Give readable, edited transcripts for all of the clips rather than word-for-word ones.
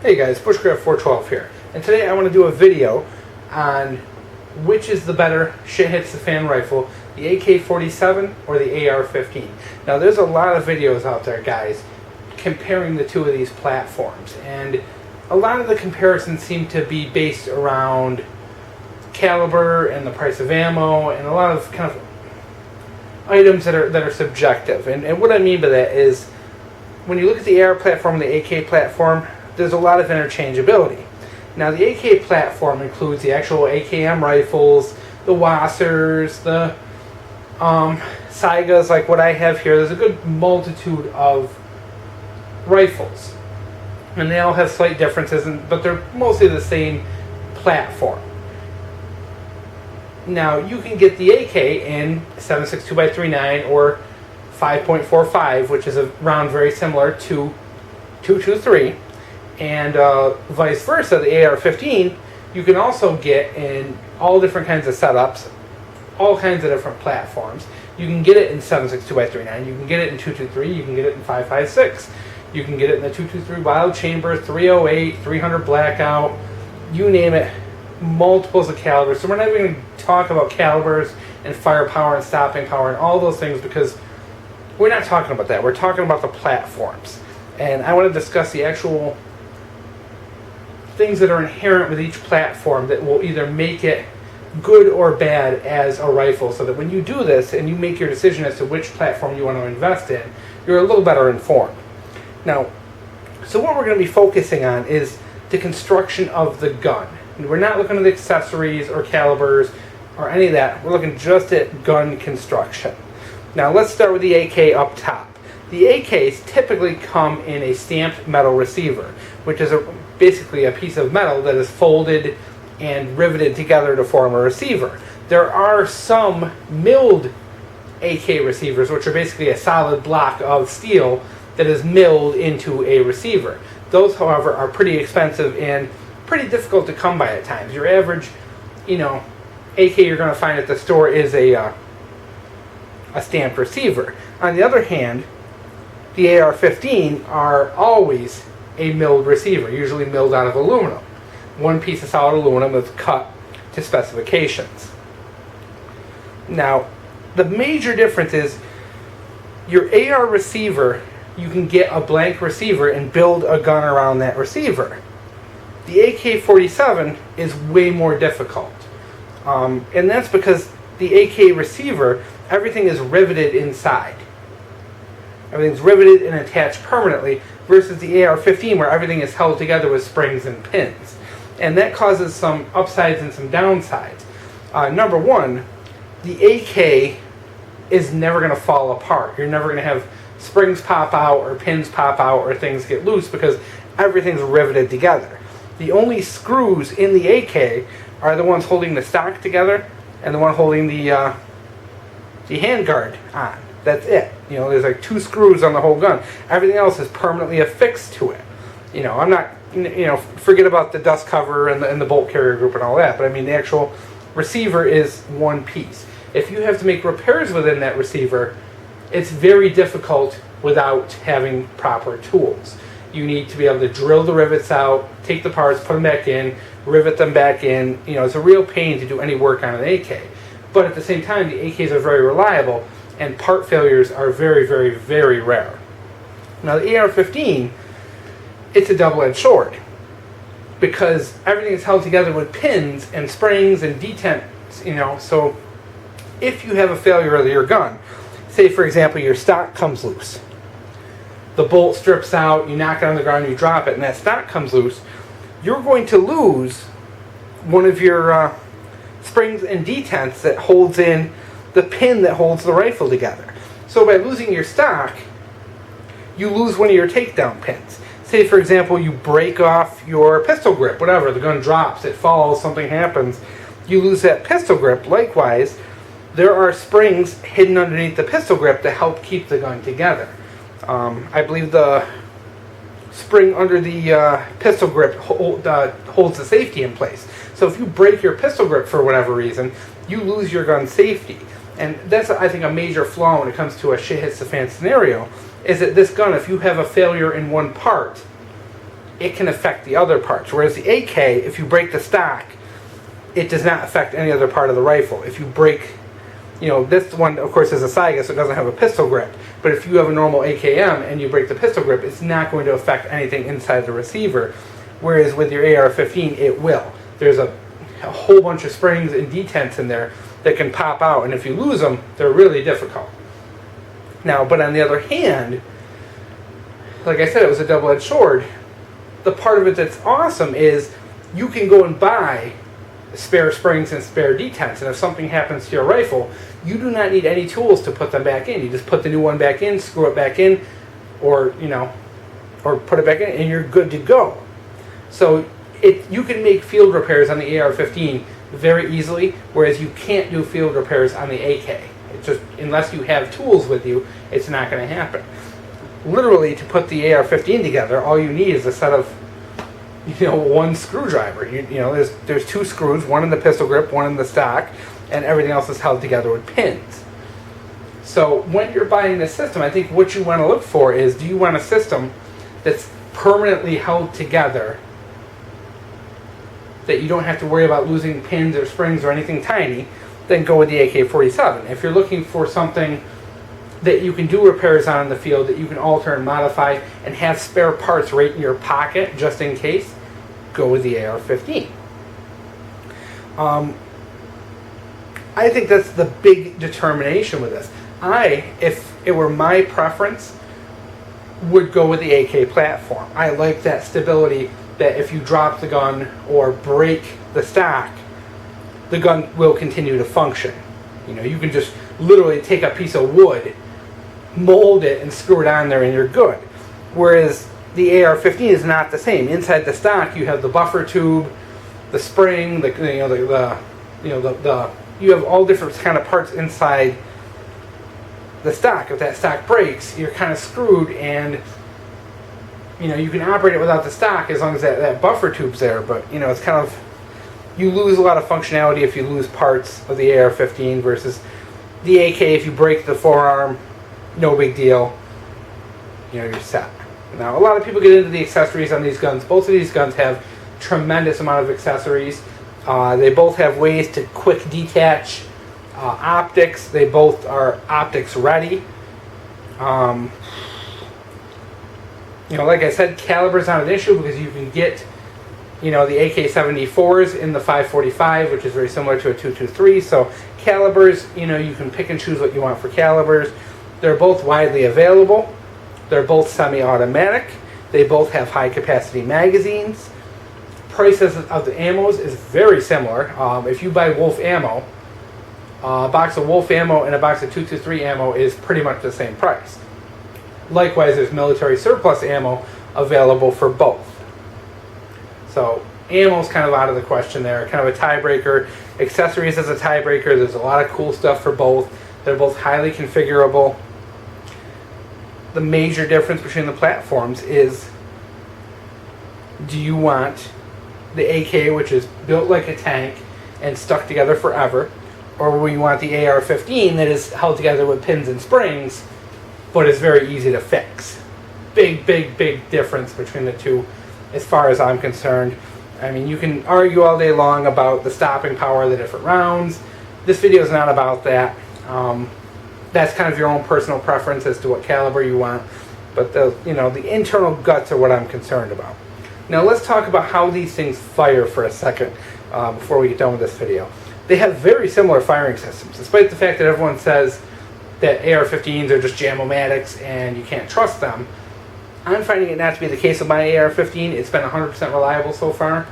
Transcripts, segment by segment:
Hey guys, Bushcraft412 here, and today I want to do a video on which is the better shit hits the fan rifle, the AK47 or the AR15. Now there's a lot of videos out there, guys, comparing the two of these platforms, and a lot of the comparisons seem to be based around caliber and the price of ammo and a lot of kind of items that are subjective. And what I mean by that is when you look at the AR platform and the AK platform, there's a lot of interchangeability. Now the AK platform includes the actual AKM rifles, the Wassers, the Saigas like what I have here. There's a good multitude of rifles, and they all have slight differences, but they're mostly the same platform. Now you can get the AK in 7.62 x 3.9 or 5.45, which is a round very similar to 223. And vice versa, the AR-15 you can also get in all different kinds of setups, all kinds of different platforms. You can get it in 7.62 x 3.9, you can get it in 223, you can get it in 5.56, you can get it in the 223 Wild Chamber, 308, 300 Blackout, you name it, multiples of calibers. So we're not even going to talk about calibers and firepower and stopping power and all those things, because we're not talking about that. We're talking about the platforms. And I want to discuss the actual things that are inherent with each platform that will either make it good or bad as a rifle, so that when you do this and you make your decision as to which platform you want to invest in, you're a little better informed. Now, so what we're going to be focusing on is the construction of the gun. And we're not looking at the accessories or calibers or any of that. We're looking just at gun construction. Now let's start with the AK up top. The AKs typically come in a stamped metal receiver, which is basically a piece of metal that is folded and riveted together to form a receiver. There are some milled AK receivers, which are basically a solid block of steel that is milled into a receiver. Those, however, are pretty expensive and pretty difficult to come by at times. Your average, AK you're going to find at the store is a stamped receiver. On the other hand, the AR-15 are always a milled receiver, usually milled out of aluminum. One piece of solid aluminum that's cut to specifications. Now, the major difference is your AR receiver, you can get a blank receiver and build a gun around that receiver. The AK-47 is way more difficult. And that's because the AK receiver, everything is riveted inside. Everything's riveted and attached permanently, versus the AR-15 where everything is held together with springs and pins. And that causes some upsides and some downsides. Number one, the AK is never going to fall apart. You're never going to have springs pop out or pins pop out or things get loose, because everything's riveted together. The only screws in the AK are the ones holding the stock together and the one holding the handguard on. That's it. There's like 2 screws on the whole gun. Everything else is permanently affixed to it. I'm not, forget about the dust cover and the bolt carrier group and all that, but I mean the actual receiver is one piece. If you have to make repairs within that receiver, it's very difficult without having proper tools. You need to be able to drill the rivets out, take the parts, put them back in, rivet them back in. It's a real pain to do any work on an AK. But at the same time, the AKs are very reliable, and part failures are very, very, very rare. Now the AR-15, it's a double-edged sword, because everything is held together with pins and springs and detents, so if you have a failure of your gun, say for example your stock comes loose, the bolt strips out, you knock it on the ground, you drop it, and that stock comes loose, you're going to lose one of your springs and detents that holds in the pin that holds the rifle together. So by losing your stock, you lose one of your takedown pins. Say for example you break off your pistol grip, whatever, the gun drops, it falls, something happens, you lose that pistol grip. Likewise, there are springs hidden underneath the pistol grip to help keep the gun together. I believe the spring under the pistol grip holds the safety in place. So if you break your pistol grip for whatever reason, you lose your gun safety. And that's, I think, a major flaw when it comes to a shit hits the fan scenario, is that this gun, if you have a failure in one part, it can affect the other parts. Whereas the AK, if you break the stock, it does not affect any other part of the rifle. If you break, this one, of course, is a Saiga, so it doesn't have a pistol grip. But if you have a normal AKM and you break the pistol grip, it's not going to affect anything inside the receiver. Whereas with your AR-15, it will. There's a whole bunch of springs and detents in there that can pop out, and if you lose them, they're really difficult. Now, but on the other hand, like I said, it was a double-edged sword. The part of it that's awesome is you can go and buy spare springs and spare detents, and if something happens to your rifle, you do not need any tools to put them back in. You just put the new one back in, screw it back in, or put it back in, and you're good to go. So you can make field repairs on the AR-15 very easily, whereas you can't do field repairs on the AK. It's just, unless you have tools with you, it's not going to happen. Literally, to put the AR-15 together, all you need is a set of, one screwdriver. There's two screws, one in the pistol grip, one in the stock, and everything else is held together with pins. So when you're buying this system, I think what you want to look for is, do you want a system that's permanently held together, that you don't have to worry about losing pins or springs or anything tiny? Then go with the AK-47. If you're looking for something that you can do repairs on in the field, that you can alter and modify and have spare parts right in your pocket just in case, go with the AR-15. I think that's the big determination with this. If it were my preference, would go with the AK platform. I like that stability, that if you drop the gun or break the stock, the gun will continue to function. You can just literally take a piece of wood, mold it, and screw it on there, and you're good. Whereas the AR-15 is not the same. Inside the stock, you have the buffer tube, the spring, you have all different kind of parts inside the stock. If that stock breaks, you're kind of screwed, and you can operate it without the stock as long as that buffer tube's there. But it's kind of, you lose a lot of functionality if you lose parts of the AR-15 versus the AK. If you break the forearm, no big deal. You're set. Now, a lot of people get into the accessories on these guns. Both of these guns have tremendous amount of accessories. They both have ways to quick detach optics. They both are optics ready. Like I said, caliber's not an issue because you can get the AK-74s in the 545, which is very similar to a 223. So calibers, you can pick and choose what you want for calibers. They're both widely available. They're both semi-automatic. They both have high-capacity magazines. Prices of the ammos is very similar. If you buy Wolf ammo, a box of Wolf ammo and a box of 223 ammo is pretty much the same price. Likewise, there's military surplus ammo available for both. So ammo's kind of out of the question there, kind of a tiebreaker. Accessories is a tiebreaker. There's a lot of cool stuff for both. They're both highly configurable. The major difference between the platforms is, do you want the AK, which is built like a tank and stuck together forever, or will you want the AR-15 that is held together with pins and springs but is very easy to fix? Big difference between the two as far as I'm concerned. I mean, you can argue all day long about the stopping power of the different rounds. This video is not about that. That's kind of your own personal preference as to what caliber you want, but the internal guts are what I'm concerned about. Now let's talk about how these things fire for a second before we get done with this video. They have very similar firing systems, despite the fact that everyone says that AR-15s are just jam-o-matics and you can't trust them. I'm finding it not to be the case with my AR-15. It's been 100% reliable so far.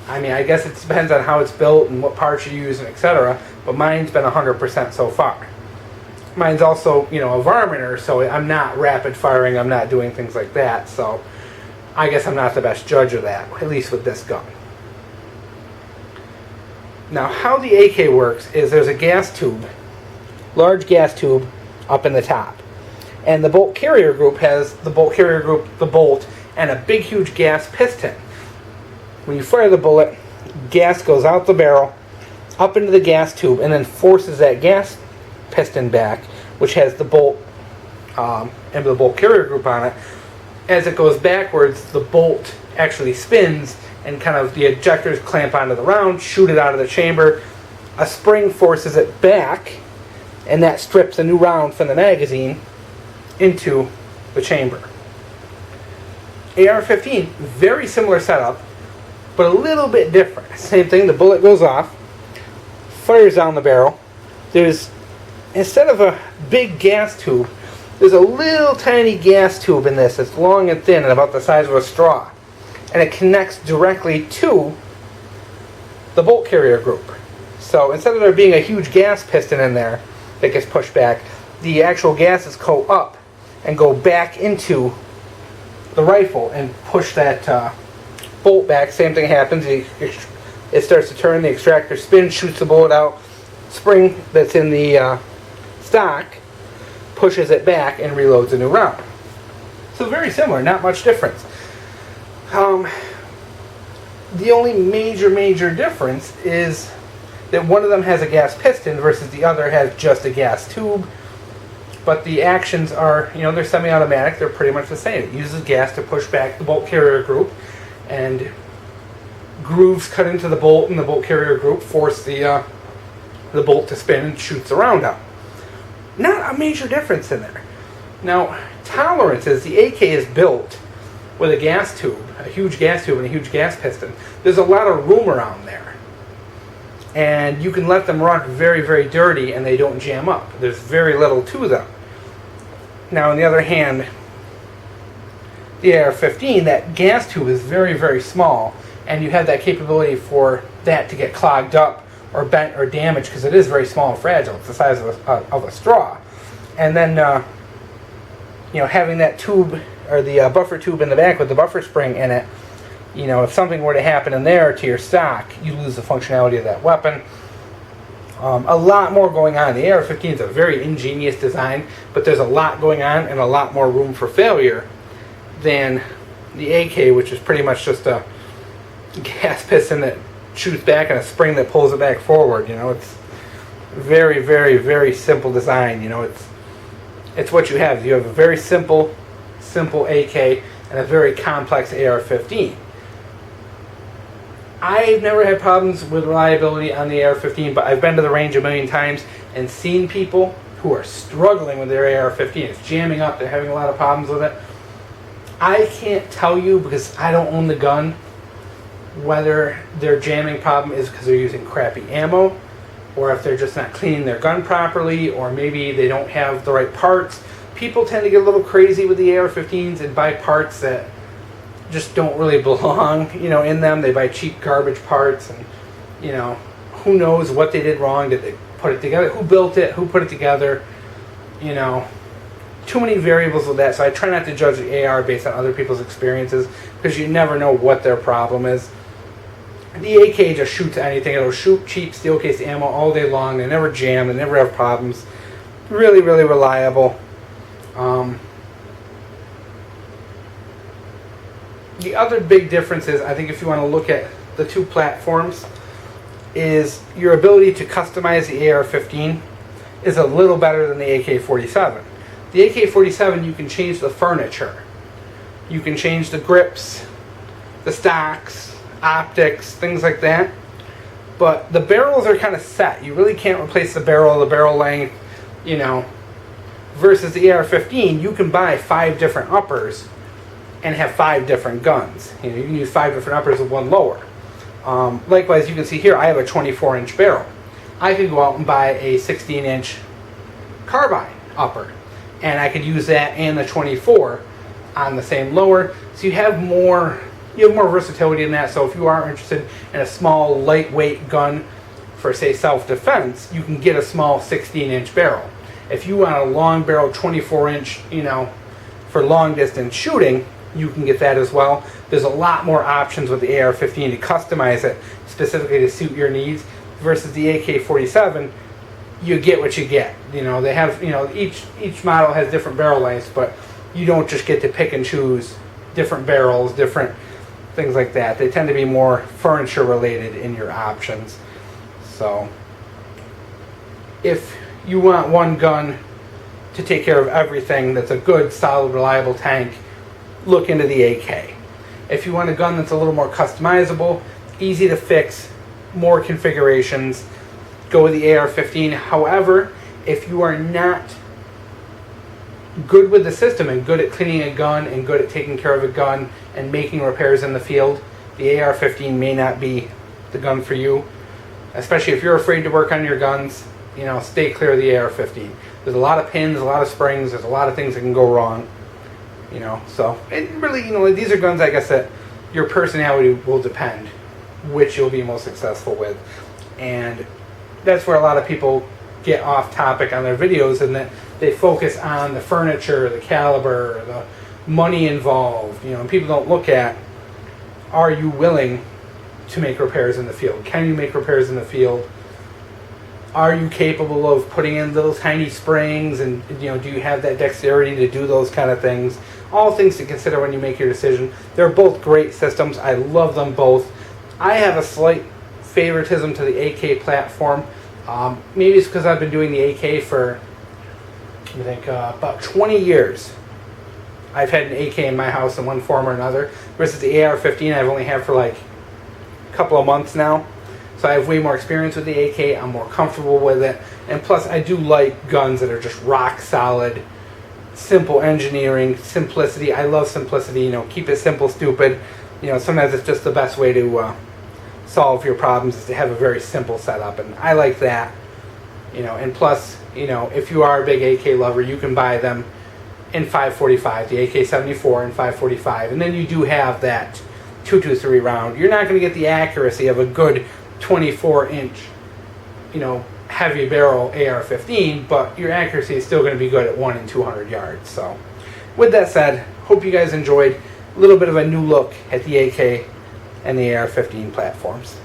I mean, I guess it depends on how it's built and what parts you use and etc., but mine's been 100% so far. Mine's also, a varminter, so I'm not rapid firing, I'm not doing things like that, so I guess I'm not the best judge of that, at least with this gun. Now, how the AK works is there's a gas tube, large gas tube up in the top. And the bolt carrier group has the bolt carrier group, the bolt, and a big huge gas piston. When you fire the bullet, gas goes out the barrel, up into the gas tube, and then forces that gas piston back, which has the bolt and the bolt carrier group on it, as it goes backwards, the bolt actually spins and kind of the ejectors clamp onto the round, shoot it out of the chamber. A spring forces it back, and that strips a new round from the magazine into the chamber. AR-15, very similar setup, but a little bit different. Same thing, the bullet goes off, fires down the barrel. There's, instead of a big gas tube, there's a little tiny gas tube in this. It's long and thin and about the size of a straw. And it connects directly to the bolt carrier group. So instead of there being a huge gas piston in there that gets pushed back, the actual gases go up and go back into the rifle and push that bolt back. Same thing happens. It starts to turn, the extractor spins, shoots the bullet out. Spring that's in the stock pushes it back and reloads a new round. So very similar, not much difference. The only major difference is that one of them has a gas piston versus the other has just a gas tube. But the actions are, they're semi-automatic. They're pretty much the same. It uses gas to push back the bolt carrier group, and grooves cut into the bolt and the bolt carrier group force the bolt to spin and shoots the round out. Not a major difference in there. Now, tolerances, the AK is built with a gas tube, a huge gas tube and a huge gas piston. There's a lot of room around there. And you can let them run very dirty and they don't jam up. There's very little to them. Now, on the other hand, the AR-15, that gas tube is very small, and you have that capability for that to get clogged up or bent or damaged because it is very small and fragile. It's the size of a straw. And then, having that tube or the buffer tube in the back with the buffer spring in it, if something were to happen in there to your stock, you lose the functionality of that weapon. A lot more going on. The AR-15 is a very ingenious design, but there's a lot going on and a lot more room for failure than the AK, which is pretty much just a gas piston that shoots back and a spring that pulls it back forward. It's very simple design. It's what you have. You have a very simple AK and a very complex AR-15. I've never had problems with reliability on the AR-15, but I've been to the range a million times and seen people who are struggling with their AR-15. It's jamming up. They're having a lot of problems with it. I can't tell you, because I don't own the gun, whether their jamming problem is because they're using crappy ammo, or if they're just not cleaning their gun properly, or maybe they don't have the right parts. People tend to get a little crazy with the AR-15s and buy parts that just don't really belong, in them. They buy cheap garbage parts, and, who knows what they did wrong. Did they put it together? Who built it? Who put it together? Too many variables with that, so I try not to judge the AR based on other people's experiences, because you never know what their problem is. The AK just shoots anything. It'll shoot cheap steel case ammo all day long. They never jam. They never have problems. Really reliable. The other big difference is, I think if you want to look at the two platforms, is your ability to customize the AR-15 is a little better than the AK-47. The AK-47, you can change the furniture. You can change the grips, the stocks, optics, things like that. But the barrels are kind of set. You really can't replace the barrel length, Versus the AR-15, you can buy 5 different uppers and have 5 different guns. You can use 5 different uppers with one lower. Likewise, you can see here, I have a 24-inch barrel. I could go out and buy a 16-inch carbine upper, and I could use that and the 24 on the same lower. So you have more versatility in that. So if you are interested in a small, lightweight gun for, say, self-defense, you can get a small 16-inch barrel. If you want a long barrel 24-inch, for long-distance shooting, you can get that as well. There's a lot more options with the AR-15 to customize it specifically to suit your needs. Versus the AK-47, you get what you get. They have, each model has different barrel lengths, but you don't just get to pick and choose different barrels, different things like that. They tend to be more furniture related in your options. So if you want one gun to take care of everything that's a good, solid, reliable tank, look into the AK. If you want a gun that's a little more customizable, easy to fix, more configurations, go with the AR-15. However, if you are not good with the system and good at cleaning a gun and good at taking care of a gun and making repairs in the field, the AR-15 may not be the gun for you. Especially if you're afraid to work on your guns, you know, stay clear of the AR-15. There's a lot of pins, a lot of springs, there's a lot of things that can go wrong. You know, so it really, you know, these are guns, I guess, that your personality will depend which you'll be most successful with. And that's where a lot of people get off topic on their videos, and that they focus on the furniture, the caliber, the money involved. You know, and people don't look at, are you willing to make repairs in the field? Can you make repairs in the field? Are you capable of putting in little tiny springs, and you know, do you have that dexterity to do those kind of things? All things to consider when you make your decision. They're both great systems. I love them both. I have a slight favoritism to the AK platform. Maybe it's because I've been doing the AK for, I think, about 20 years. I've had an AK in my house in one form or another, versus the AR-15 I've only had for like a couple of months now. So I have way more experience with the AK. I'm more comfortable with it. And plus, I do like guns that are just rock solid, simple engineering, simplicity. I love simplicity. You know, keep it simple, stupid. You know, sometimes it's just the best way to solve your problems is to have a very simple setup, and I like that. You know, and plus, you know, if you are a big AK lover, you can buy them in 5.45, the AK-74 in 5.45, and then you do have that 223 round. You're not going to get the accuracy of a good 24-inch, you know, heavy barrel AR-15, but your accuracy is still going to be good at 1 in 200 yards. So, with that said, hope you guys enjoyed a little bit of a new look at the AK and the AR-15 platforms.